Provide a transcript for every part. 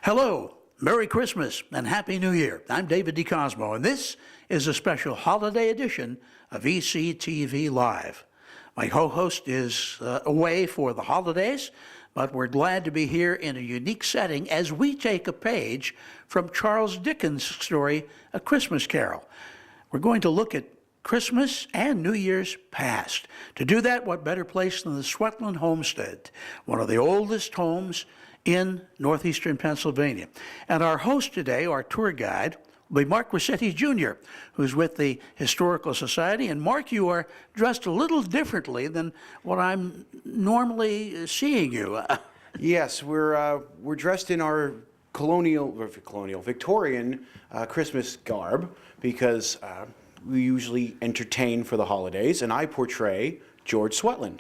Hello, Merry Christmas, and Happy New Year. I'm David DeCosmo, and this is a special holiday edition of ECTV Live. My co-host is away for the holidays, but we're glad to be here in a unique setting as we take a page from Charles Dickens' story, A Christmas Carol. We're going to look at Christmas and New Year's past. To do that, what better place than the Swetland Homestead, one of the oldest homes in northeastern Pennsylvania. And our host today, our tour guide, will be Mark Rossetti Jr., who's with the Historical Society. And Mark, you are dressed a little differently than what I'm normally seeing you. Yes, we're dressed in our Victorian Christmas garb because we usually entertain for the holidays, and I portray George Swetland.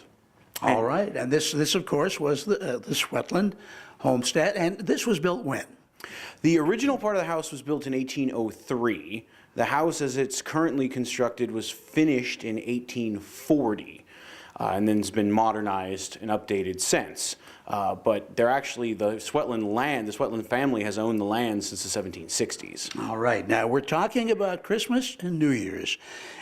All right, and this of course was the Swetland Homestead, and this was built when? The original part of the house was built in 1803. The house, as it's currently constructed, was finished in 1840, and then has been modernized and updated since. But they're actually, the Swetland family has owned the land since the 1760s. All right, now we're talking about Christmas and New Year's,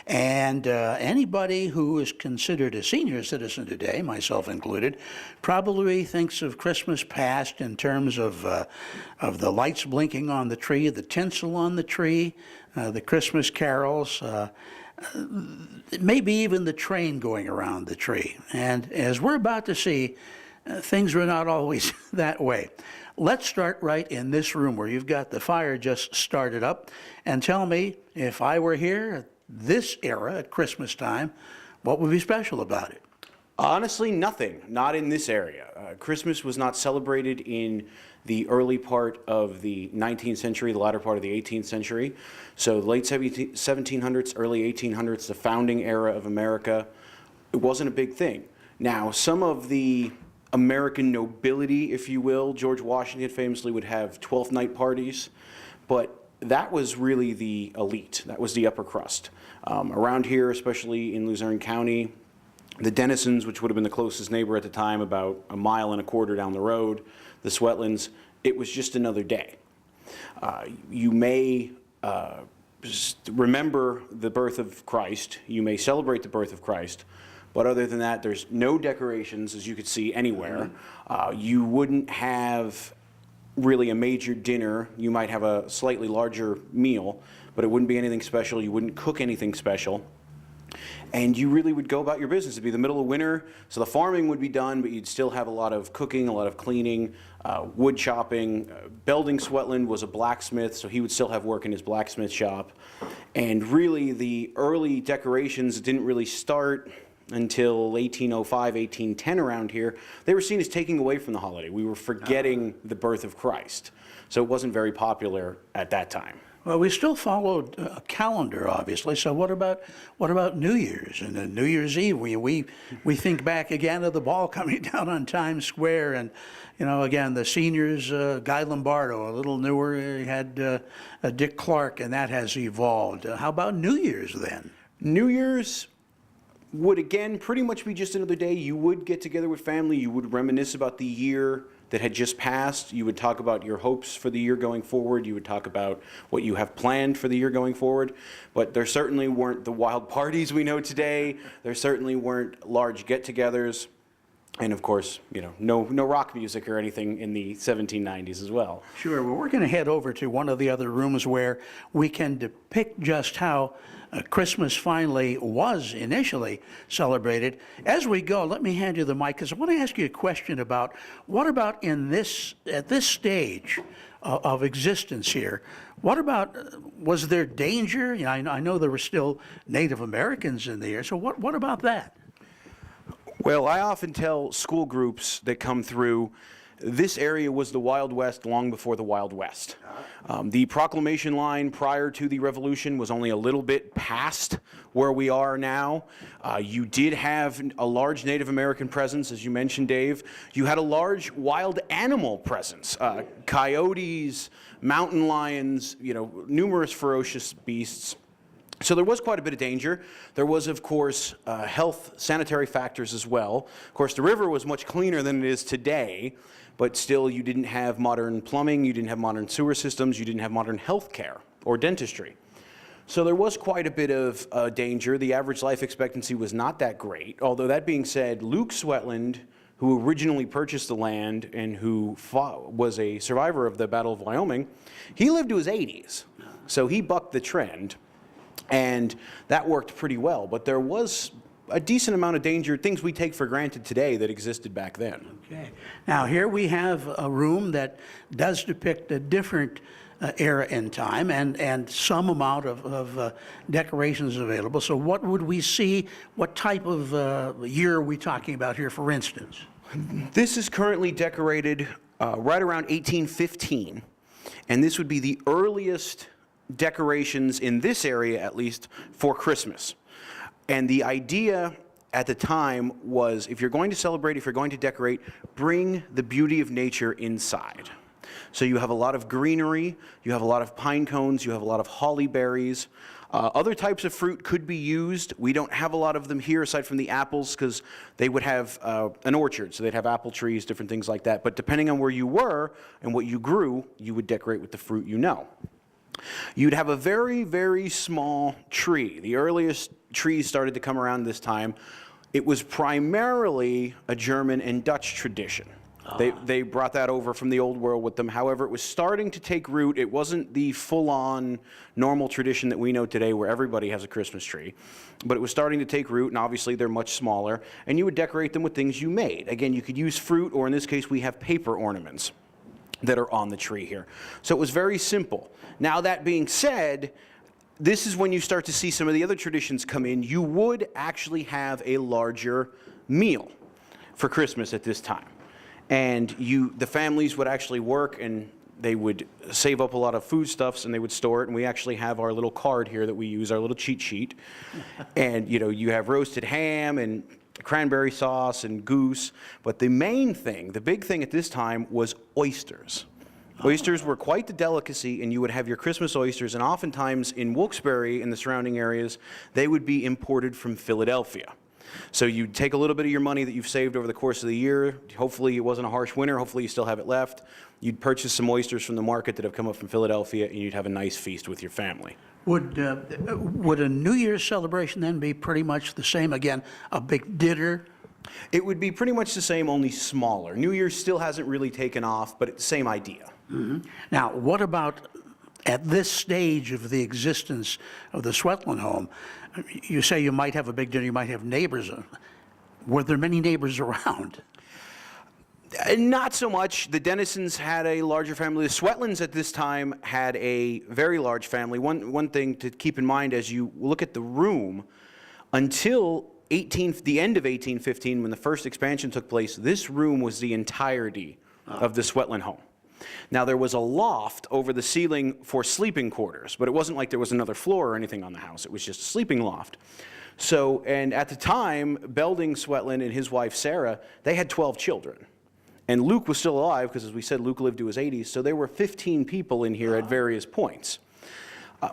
and anybody who is considered a senior citizen today, myself included, probably thinks of Christmas past in terms of the lights blinking on the tree, the tinsel on the tree, the Christmas carols, maybe even the train going around the tree. And as we're about to see, things were not always that way. Let's start right in this room where you've got the fire just started up, and tell me, if I were here at this era at Christmas time, what would be special about it? Honestly, nothing. Not in this area. Christmas was not celebrated in the early part of the 19th century, the latter part of the 18th century. So the late 1700s, early 1800s, the founding era of America, it wasn't a big thing. Now, some of the American nobility, if you will, George Washington famously would have 12th night parties, but that was really the elite. That was the upper crust. Around here, especially in Luzerne County, the Dennisons, which would have been the closest neighbor at the time, about a mile and a quarter down the road, the Swetlands, it was just another day. You may remember the birth of Christ. You may celebrate the birth of Christ. But other than that, there's no decorations, as you could see, anywhere. You wouldn't have really a major dinner. You might have a slightly larger meal, but it wouldn't be anything special. You wouldn't cook anything special. And you really would go about your business. It'd be the middle of winter, so the farming would be done, but you'd still have a lot of cooking, a lot of cleaning, wood chopping. Belding Swetland was a blacksmith, so he would still have work in his blacksmith shop. And really, the early decorations didn't really start until 1805, 1810 around here. They were seen as taking away from the holiday. We were forgetting the birth of Christ. So it wasn't very popular at that time. Well, we still followed a calendar, obviously. So what about New Year's and New Year's Eve? We think back again to the ball coming down on Times Square, and again the seniors, Guy Lombardo, a little newer. He had Dick Clark, and that has evolved. How about New Year's then? New Year's would again pretty much be just another day. You would get together with family. You would reminisce about the year that had just passed. You would talk about your hopes for the year going forward. You would talk about what you have planned for the year going forward. But there certainly weren't the wild parties we know today. There certainly weren't large get-togethers. And of course, no rock music or anything in the 1790s as well. Sure. Well, we're going to head over to one of the other rooms where we can depict just how Christmas finally was initially celebrated. As we go, let me hand you the mic, because I want to ask you a question about what about at this stage of existence here, what about, was there danger? I know there were still Native Americans in the air, so what about that? Well, I often tell school groups that come through, this area was the Wild West long before the Wild West. The proclamation line prior to the Revolution was only a little bit past where we are now. You did have a large Native American presence, as you mentioned, Dave. You had a large wild animal presence, coyotes, mountain lions, numerous ferocious beasts. So there was quite a bit of danger. There was, of course, health, sanitary factors as well. Of course, the river was much cleaner than it is today, but still you didn't have modern plumbing, you didn't have modern sewer systems, you didn't have modern health care or dentistry. So there was quite a bit of danger. The average life expectancy was not that great. Although that being said, Luke Swetland, who originally purchased the land and who was a survivor of the Battle of Wyoming, he lived to his 80s. So he bucked the trend. And that worked pretty well, but there was a decent amount of danger, things we take for granted today that existed back then. Okay. Now, here we have a room that does depict a different era in time and some amount of decorations available. So what would we see? What type of year are we talking about here, for instance? This is currently decorated right around 1815, and this would be the earliest decorations in this area, at least, for Christmas. And the idea at the time was, if you're going to celebrate, if you're going to decorate, bring the beauty of nature inside. So you have a lot of greenery, you have a lot of pine cones, you have a lot of holly berries. Other types of fruit could be used. We don't have a lot of them here aside from the apples, because they would have an orchard, so they'd have apple trees, different things like that. But depending on where you were and what you grew, you would decorate with the fruit you know. You'd have a very, very small tree. The earliest trees started to come around this time. It was primarily a German and Dutch tradition. They brought that over from the old world with them. However, it was starting to take root. It wasn't the full-on normal tradition that we know today where everybody has a Christmas tree. But it was starting to take root, and obviously they're much smaller. And you would decorate them with things you made. Again, you could use fruit, or in this case, we have paper ornaments that are on the tree here. So it was very simple. Now, that being said, this is when you start to see some of the other traditions come in. You would actually have a larger meal for Christmas at this time. And the families would actually work, and they would save up a lot of foodstuffs, and they would store it. And we actually have our little card here that we use, our little cheat sheet. And you have roasted ham and cranberry sauce and goose, but the main thing, the big thing at this time, was oysters. Oysters were quite the delicacy, and you would have your Christmas oysters, and oftentimes in Wilkes-Barre and the surrounding areas, they would be imported from Philadelphia. So you'd take a little bit of your money that you've saved over the course of the year. Hopefully it wasn't a harsh winter. Hopefully you still have it left. You'd purchase some oysters from the market that have come up from Philadelphia, and you'd have a nice feast with your family. Would a New Year's celebration then be pretty much the same? Again, a big dinner? It would be pretty much the same, only smaller. New Year's still hasn't really taken off, but it's the same idea. Mm-hmm. Now, what about at this stage of the existence of the Swetland home? You say you might have a big dinner, you might have neighbors. Were there many neighbors around? Not so much. The Dennisons had a larger family. The Swetlands at this time had a very large family. One thing to keep in mind as you look at the room, until the end of 1815, when the first expansion took place, this room was the entirety of the Swetland home. Now, there was a loft over the ceiling for sleeping quarters, but it wasn't like there was another floor or anything on the house. It was just a sleeping loft. So, and at the time, Belding Swetland and his wife Sarah, they had 12 children. And Luke was still alive, because as we said, Luke lived to his 80s, so there were 15 people in here at various points.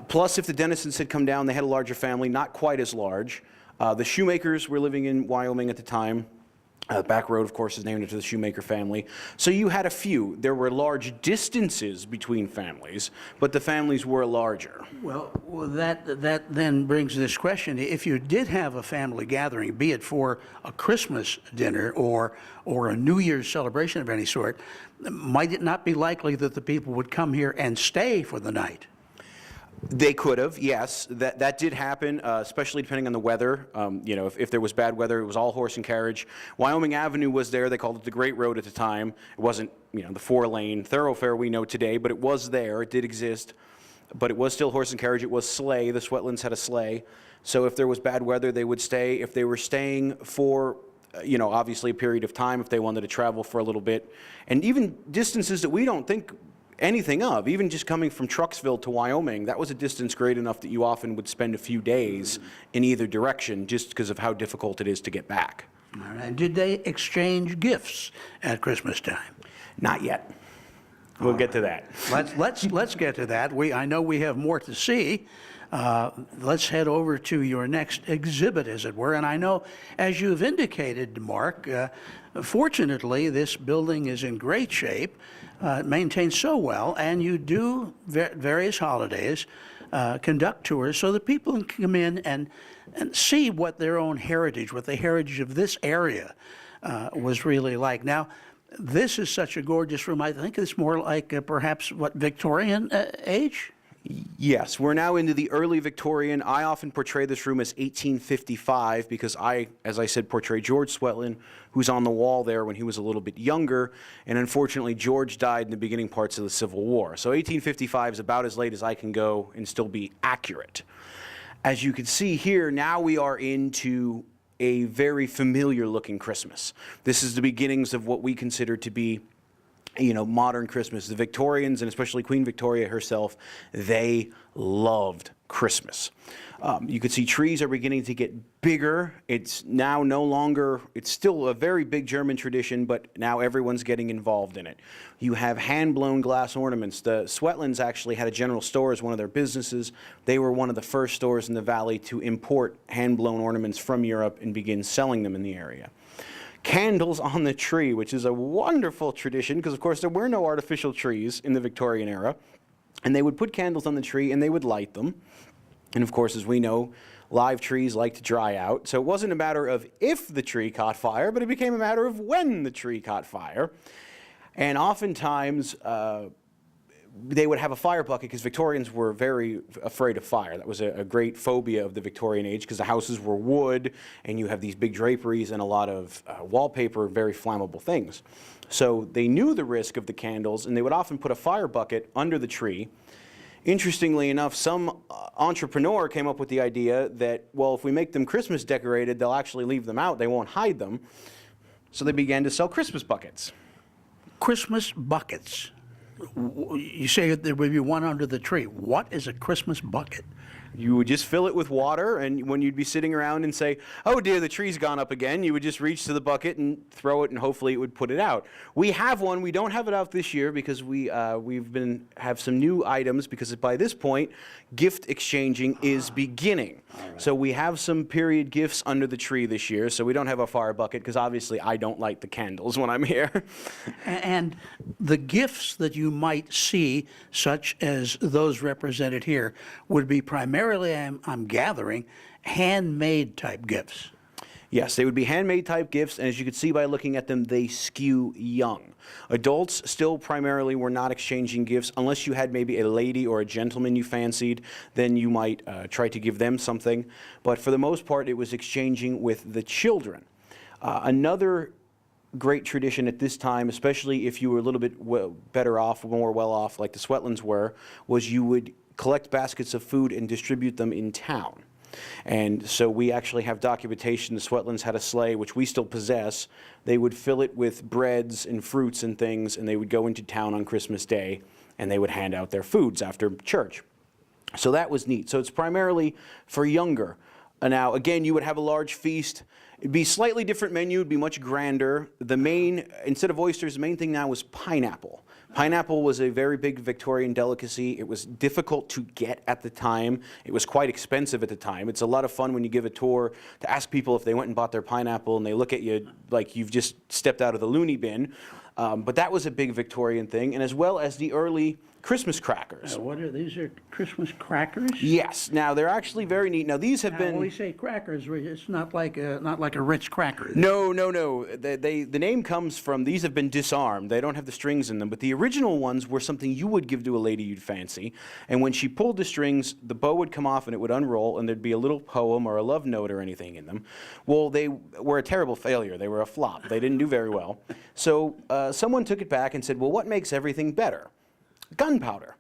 Plus, if the Dennisons had come down, they had a larger family, not quite as large. The Shoemakers were living in Wyoming at the time. Back Road, of course, is named after the Shoemaker family. So you had a few. There were large distances between families, but the families were larger. Well, that then brings this question. If you did have a family gathering, be it for a Christmas dinner or a New Year's celebration of any sort, might it not be likely that the people would come here and stay for the night? They could have, yes. That did happen, especially depending on the weather. If there was bad weather, it was all horse and carriage. Wyoming Avenue was there. They called it the Great Road at the time. It wasn't, the 4-lane thoroughfare we know today, but it was there. It did exist. But it was still horse and carriage. It was sleigh. The Swetlands had a sleigh. So if there was bad weather, they would stay. If they were staying for, obviously a period of time, if they wanted to travel for a little bit, and even distances that we don't think anything of, even just coming from Trucksville to Wyoming, that was a distance great enough that you often would spend a few days in either direction just because of how difficult it is to get back. All right. Did they exchange gifts at Christmas time? Not yet. We'll get to that. Let's get to that. I know we have more to see, Let's head over to your next exhibit, as it were. And I know, as you've indicated, Mark, fortunately, this building is in great shape, maintained so well, and you do various holidays, conduct tours so that people can come in and see what their own heritage, what the heritage of this area was really like. Now, this is such a gorgeous room. I think it's more like perhaps, what, Victorian age? Yes, we're now into the early Victorian. I often portray this room as 1855 because I, as I said, portray George Swetland, who's on the wall there when he was a little bit younger, and unfortunately George died in the beginning parts of the Civil War. So 1855 is about as late as I can go and still be accurate. As you can see here, now we are into a very familiar looking Christmas. This is the beginnings of what we consider to be, you know, modern Christmas. The Victorians, and especially Queen Victoria herself, they loved Christmas. You can see trees are beginning to get bigger. It's now no longer, it's still a very big German tradition, but now everyone's getting involved in it. You have hand-blown glass ornaments. The Swetlands actually had a general store as one of their businesses. They were one of the first stores in the valley to import hand-blown ornaments from Europe and begin selling them in the area. Candles on the tree, which is a wonderful tradition because, of course, there were no artificial trees in the Victorian era. And they would put candles on the tree and they would light them. And, of course, as we know, live trees like to dry out. So it wasn't a matter of if the tree caught fire, but it became a matter of when the tree caught fire. And oftentimes, they would have a fire bucket because Victorians were very afraid of fire. That was a great phobia of the Victorian age because the houses were wood and you have these big draperies and a lot of wallpaper, very flammable things. So they knew the risk of the candles and they would often put a fire bucket under the tree. Interestingly enough, some entrepreneur came up with the idea that, well, if we make them Christmas decorated, they'll actually leave them out. They won't hide them. So they began to sell Christmas buckets. Christmas buckets. You say there would be one under the tree. What is a Christmas bucket? You would just fill it with water, and when you'd be sitting around and say, oh dear, the tree's gone up again, you would just reach to the bucket and throw it, and hopefully it would put it out. We have one. We don't have it out this year because we've have some new items because by this point, gift exchanging is beginning. Right. So we have some period gifts under the tree this year, so we don't have a fire bucket because obviously I don't light the candles when I'm here. And the gifts that you might see, such as those represented here, would be primarily, I'm gathering, handmade type gifts. Yes, they would be handmade type gifts, and as you can see by looking at them, they skew young. Adults still primarily were not exchanging gifts unless you had maybe a lady or a gentleman you fancied, then you might try to give them something. But for the most part, it was exchanging with the children. Another great tradition at this time, especially if you were a little bit better off, more well off like the Swetlands were, was you would collect baskets of food and distribute them in town. And so we actually have documentation. The Swetlands had a sleigh, which we still possess. They would fill it with breads and fruits and things, and they would go into town on Christmas Day, and they would hand out their foods after church. So that was neat. So it's primarily for younger. Now, again, you would have a large feast. It'd be a slightly different menu. It'd be much grander. The main, instead of oysters, the main thing now was pineapple. Pineapple was a very big Victorian delicacy. It was difficult to get at the time. It was quite expensive at the time. It's a lot of fun when you give a tour to ask people if they went and bought their pineapple and they look at you like you've just stepped out of the loony bin. But that was a big Victorian thing, and as well as the early Christmas crackers. What are these? Are Christmas crackers? Yes. Now they're actually very neat. Now these have been. When we say crackers, it's not like a Ritz cracker. No. The name comes from, these have been disarmed. They don't have the strings in them, but the original ones were something you would give to a lady you'd fancy. And when she pulled the strings, the bow would come off and it would unroll, and there'd be a little poem or a love note or anything in them. Well, they were a terrible failure. They were a flop. They didn't do very well. So someone took it back and said, well, what makes everything better? Gunpowder.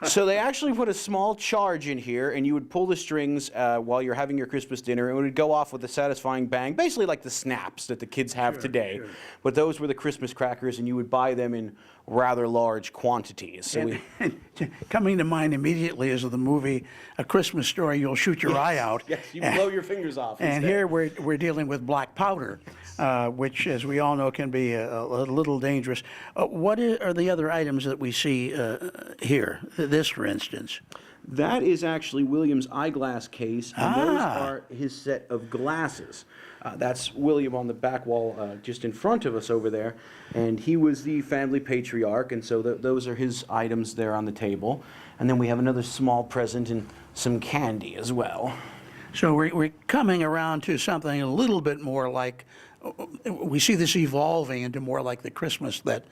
So they actually put a small charge in here, and you would pull the strings while you're having your Christmas dinner, and it would go off with a satisfying bang, basically like the snaps that the kids have today. Sure. But those were the Christmas crackers, and you would buy them in rather large quantities. So coming to mind immediately is the movie A Christmas Story. You'll shoot your eye out. Yes, you blow your fingers off. And here we're dealing with black powder, which, as we all know, can be a little dangerous. What are the other items that we see here? This, for instance. That is actually William's eyeglass case, and those are his set of glasses. That's William on the back wall just in front of us over there, and he was the family patriarch, and so those are his items there on the table. And then we have another small present and some candy as well. So we're coming around to something a little bit more like, we see this evolving into more like the Christmas that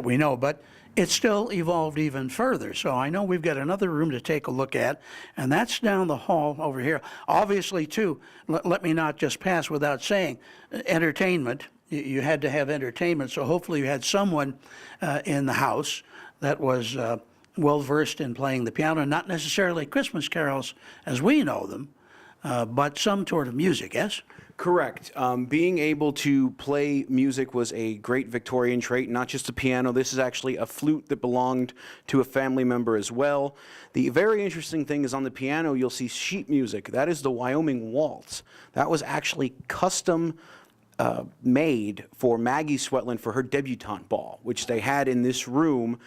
we know, but it's still evolved even further. So I know we've got another room to take a look at, and that's down the hall over here. Obviously, too, let me not just pass without saying, entertainment. You had to have entertainment, so hopefully you had someone in the house that was well-versed in playing the piano, not necessarily Christmas carols as we know them, but some sort of music, yes? Correct. Being able to play music was a great Victorian trait, not just a piano. This is actually a flute that belonged to a family member as well. The very interesting thing is on the piano, you'll see sheet music. That is the Wyoming waltz. That was actually custom made for Maggie Swetland for her debutante ball, which they had in this room.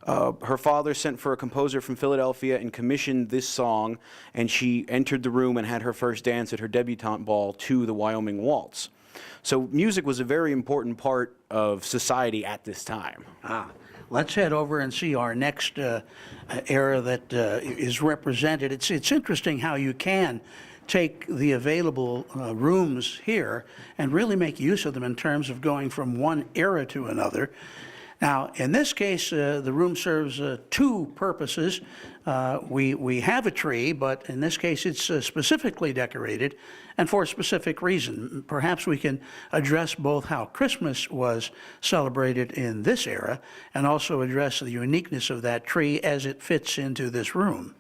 Her father sent for a composer from Philadelphia and commissioned this song, and she entered the room and had her first dance at her debutante ball to the Wyoming waltz. So music was a very important part of society at this time. Let's head over and see our next era that is represented. It's interesting how you can take the available rooms here and really make use of them in terms of going from one era to another. Now, in this case, the room serves two purposes. We have a tree, but in this case, it's specifically decorated and for a specific reason. Perhaps we can address both how Christmas was celebrated in this era and also address the uniqueness of that tree as it fits into this room.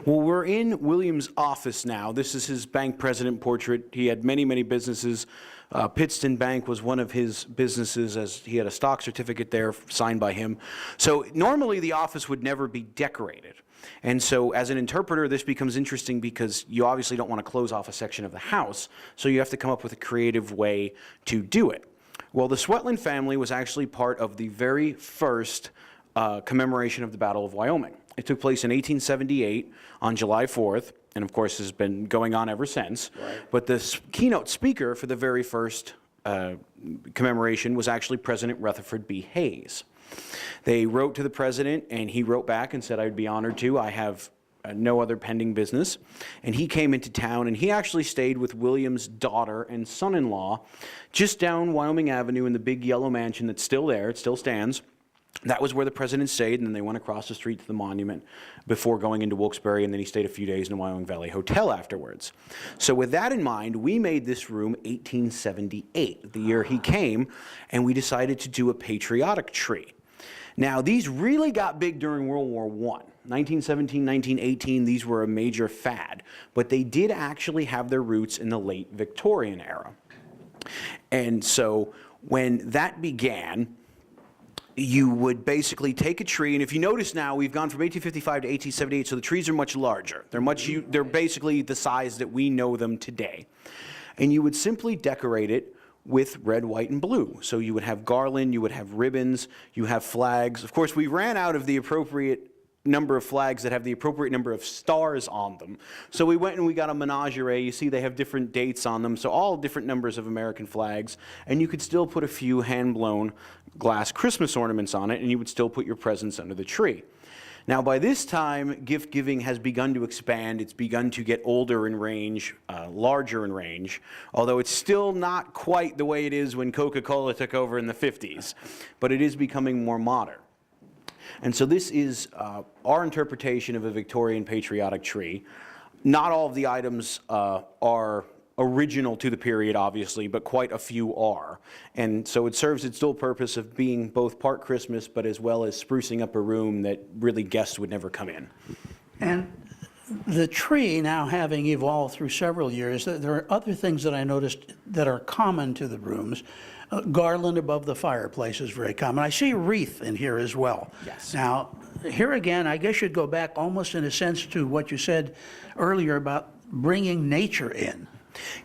Well, we're in William's office now. This is his bank president portrait. He had many, many businesses. Pittston Bank was one of his businesses, as he had a stock certificate there signed by him. So normally the office would never be decorated. And so as an interpreter, this becomes interesting because you obviously don't want to close off a section of the house, so you have to come up with a creative way to do it. Well, the Swetland family was actually part of the very first commemoration of the Battle of Wyoming. It took place in 1878 on July 4th, and of course has been going on ever since. Right. But the keynote speaker for the very first commemoration was actually President Rutherford B. Hayes. They wrote to the president, and he wrote back and said, "I'd be honored to. I have no other pending business." And he came into town, and he actually stayed with William's daughter and son-in-law just down Wyoming Avenue in the big yellow mansion that's still there. It still stands. That was where the president stayed, and then they went across the street to the monument before going into Wilkes-Barre, and then he stayed a few days in the Wyoming Valley Hotel afterwards. So with that in mind, we made this room 1878, the year he came, and we decided to do a patriotic tree. Now, these really got big during World War I. 1917, 1918, these were a major fad, but they did actually have their roots in the late Victorian era. And so when that began, you would basically take a tree, and if you notice now, we've gone from 1855 to 1878, so the trees are much larger. They're basically the size that we know them today. And you would simply decorate it with red, white, and blue. So you would have garland, you would have ribbons, you have flags. Of course, we ran out of the appropriate number of flags that have the appropriate number of stars on them. So we went and we got a menagerie. You see they have different dates on them, so all different numbers of American flags, and you could still put a few hand-blown glass Christmas ornaments on it, and you would still put your presents under the tree. Now, by this time, gift giving has begun to expand. It's begun to get older in range, larger in range, although it's still not quite the way it is when Coca-Cola took over in the 50s, but it is becoming more modern. And so this is our interpretation of a Victorian patriotic tree. Not all of the items are original to the period, obviously, but quite a few are. And so it serves its dual purpose of being both part Christmas, but as well as sprucing up a room that really guests would never come in. And the tree, now having evolved through several years, there are other things that I noticed that are common to the rooms. Garland above the fireplace is very common. I see wreath in here as well. Yes. Now, here again, I guess you'd go back almost in a sense to what you said earlier about bringing nature in.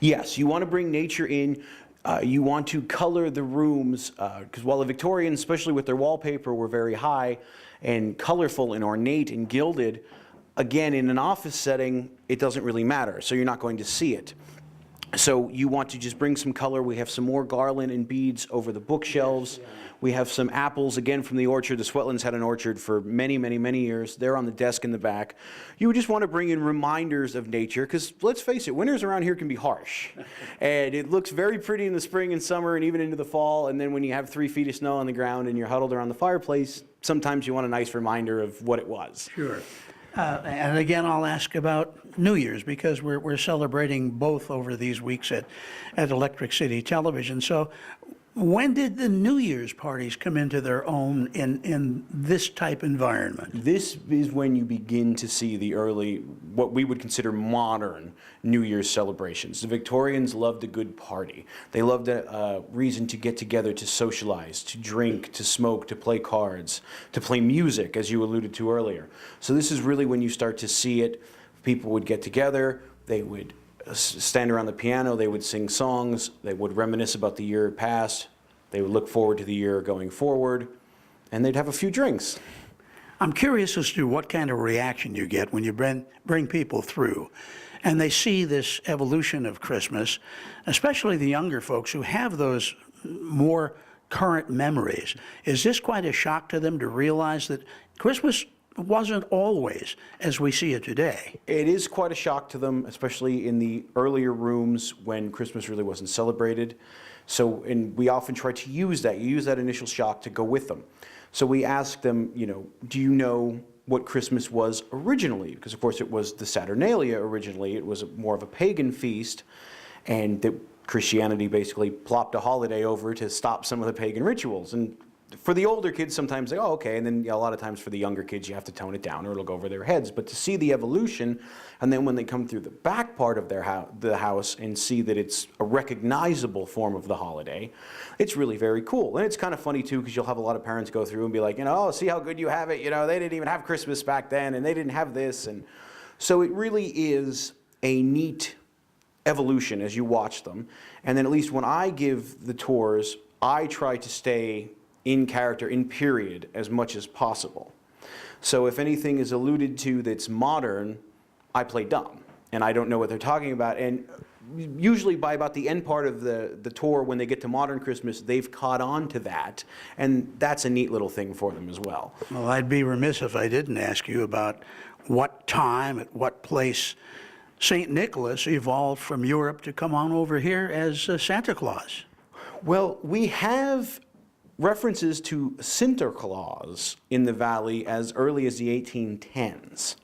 Yes, you want to bring nature in. You want to color the rooms, because while the Victorians, especially with their wallpaper, were very high and colorful and ornate and gilded, Again, in an office setting, it doesn't really matter, so you're not going to see it. So you want to just bring some color. We have some more garland and beads over the bookshelves. We have some apples, again, from the orchard. The Swetlands had an orchard for many, many, many years. They're on the desk in the back. You would just want to bring in reminders of nature, because let's face it, winters around here can be harsh. And it looks very pretty in the spring and summer and even into the fall. And then when you have 3 feet of snow on the ground and you're huddled around the fireplace, sometimes you want a nice reminder of what it was. Sure. And again, I'll ask about New Year's, because we're celebrating both over these weeks at Electric City Television. So when did the New Year's parties come into their own in this type environment? This is when you begin to see the early, what we would consider modern New Year's celebrations. The Victorians loved a good party. They loved a reason to get together, to socialize, to drink, to smoke, to play cards, to play music, as you alluded to earlier. So this is really when you start to see it. People would get together, they would stand around the piano, they would sing songs, they would reminisce about the year past, they would look forward to the year going forward, and they'd have a few drinks. I'm curious as to what kind of reaction you get when you bring people through and they see this evolution of Christmas, especially the younger folks who have those more current memories. Is this quite a shock to them to realize that Christmas wasn't always as we see it today? It is quite a shock to them, especially in the earlier rooms when Christmas really wasn't celebrated. So, and we often try to use that. You use that initial shock to go with them. So we ask them, do you know what Christmas was originally? Because of course it was the Saturnalia originally. It was more of a pagan feast, and that Christianity basically plopped a holiday over to stop some of the pagan rituals. And for the older kids, sometimes they, oh, okay, and then a lot of times for the younger kids, you have to tone it down or it'll go over their heads. But to see the evolution, and then when they come through the back part of the house and see that it's a recognizable form of the holiday, it's really very cool. And it's kind of funny, too, because you'll have a lot of parents go through and be like, oh, see how good you have it. They didn't even have Christmas back then, and they didn't have this. And so it really is a neat evolution as you watch them. And then at least when I give the tours, I try to stay in character, in period, as much as possible. So if anything is alluded to that's modern, I play dumb, and I don't know what they're talking about. And usually by about the end part of the tour, when they get to modern Christmas, they've caught on to that, and that's a neat little thing for them as well. Well, I'd be remiss if I didn't ask you about what time, at what place, St. Nicholas evolved from Europe to come on over here as Santa Claus. Well, we have references to Sinterklaas in the valley as early as the 1810s.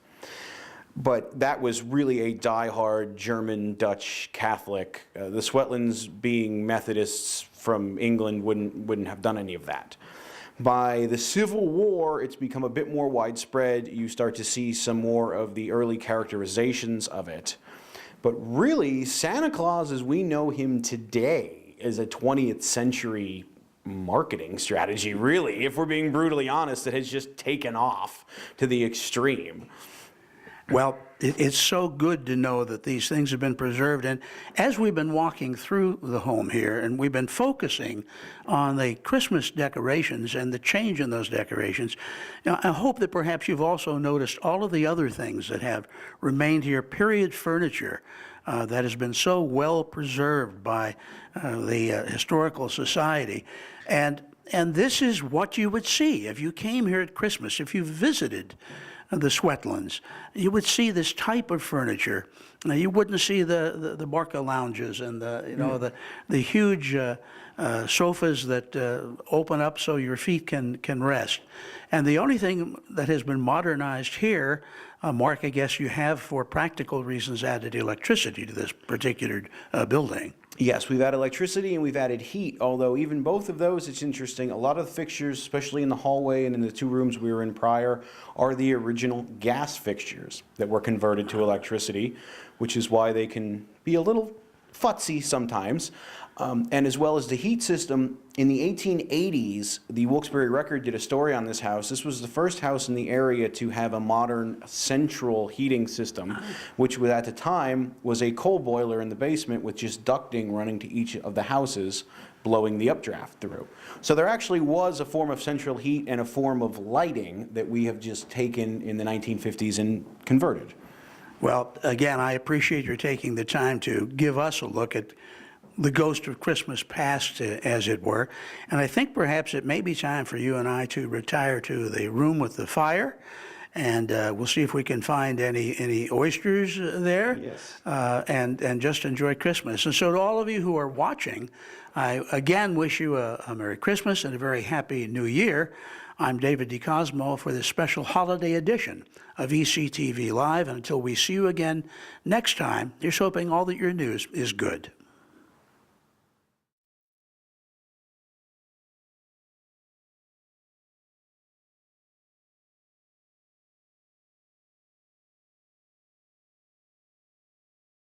But that was really a die-hard German, Dutch, Catholic. The Swetlands, being Methodists from England, wouldn't have done any of that. By the Civil War, it's become a bit more widespread. You start to see some more of the early characterizations of it. But really, Santa Claus as we know him today is a 20th century marketing strategy, really, if we're being brutally honest, that has just taken off to the extreme. Well, it's so good to know that these things have been preserved. And as we've been walking through the home here, and we've been focusing on the Christmas decorations and the change in those decorations, I hope that perhaps you've also noticed all of the other things that have remained here, period furniture that has been so well preserved by the Historical Society. And this is what you would see if you came here at Christmas, if you visited the Swetlands. You would see this type of furniture. You wouldn't see the Barca lounges and the huge sofas that open up so your feet can rest. And the only thing that has been modernized here, Mark, I guess you have, for practical reasons, added electricity to this particular building. Yes, we've added electricity and we've added heat, although even both of those, it's interesting. A lot of the fixtures, especially in the hallway and in the 2 rooms we were in prior, are the original gas fixtures that were converted to electricity, which is why they can be a little futzy sometimes. And as well as the heat system, in the 1880s, the Wilkes-Barre Record did a story on this house. This was the first house in the area to have a modern central heating system, which at the time was a coal boiler in the basement with just ducting running to each of the houses blowing the updraft through. So there actually was a form of central heat and a form of lighting that we have just taken in the 1950s and converted. Well, again, I appreciate your taking the time to give us a look at the ghost of Christmas past, as it were. And I think perhaps it may be time for you and I to retire to the room with the fire, and we'll see if we can find any oysters there. Yes. And just enjoy Christmas. And so to all of you who are watching, I again wish you a Merry Christmas and a very Happy New Year. I'm David DeCosmo for this special holiday edition of ECTV Live. And until we see you again next time, here's hoping all that your news is good.